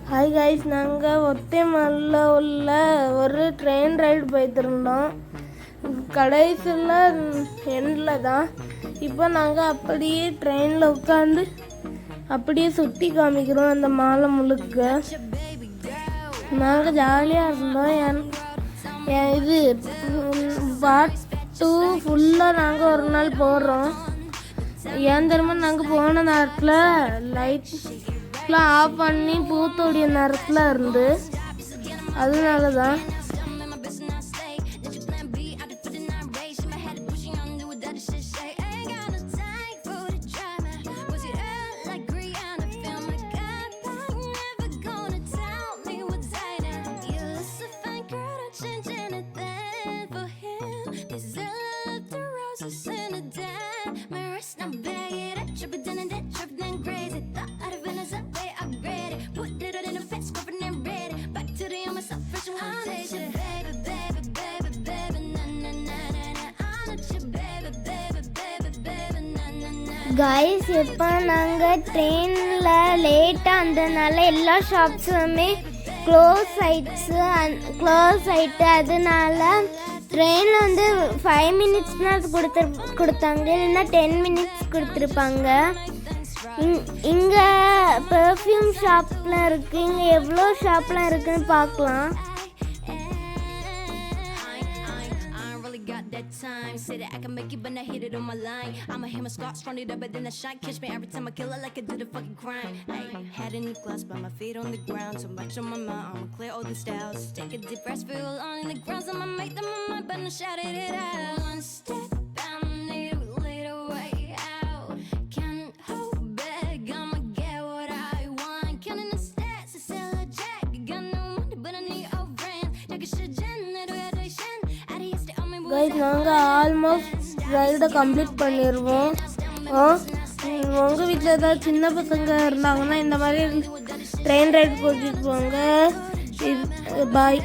Hi guys, நாங்கள் ஒத்தைமல்ல உள்ள ஒரு ட்ரெயின் ரைடு போய்த்திருந்தோம். கடைசியில் எண்டில் தான். இப்போ நாங்கள் அப்படியே ட்ரெயினில் உட்காந்து அப்படியே சுற்றி காமிக்கிறோம் அந்த மாலை முழுக்க. நாங்கள் ஜாலியாக இருந்தோம். இது பார்ட் 2 ஃபுல்லாக நாங்கள் ஒரு நாள் போடுறோம். ஏன் தெரியுமா, நாங்கள் போன நேரத்தில் லைட்லாம் ஆஃப் பண்ணி பூத்தோடைய நேரத்தில் இருந்து, அதனால தான். கைஸ், இப்போ நாங்கள் ட்ரெயினில் லேட்டாக இருந்ததுனால எல்லா ஷாப்ஸுமே க்ளோஸ் ஆகிட்டு, அதனால ட்ரெயினில் 5 மினிட்ஸ்னால் கொடுத்தாங்க, இல்லைன்னா 10 மினிட்ஸ் கொடுத்துருப்பாங்க. இங்கே பெர்ஃப்யூம் ஷாப்லாம் இருக்குது. இங்கே எவ்வளோ ஷாப்லாம் இருக்குதுன்னு பார்க்கலாம். Time say that I can make it but I hit it on my line. I'm a hammer Scott strong it up but then I shine. Catch me every time I kill it like I did a fucking crime. Ay, head in the glass but my feet on the ground. So much on my mind, I'ma clear all the styles. Take a deep breath, feel on in the ground. I'ma make them on my but I shouted it out. One step I need a little way out. Can't hold back, I'ma get what I want. Counting the stats, I sell a jack. Got no money but I need all friends. Take a shit generation. Guys, நாங்கள் almost ரைடை complete பண்ணிடுவோம். உங்கள் வீட்டில் ஏதாவது சின்ன பசங்க இருந்தாங்கன்னா இந்த மாதிரி ட்ரெயின் ரைடு கூட்டிகிட்டு போங்க. பாய்.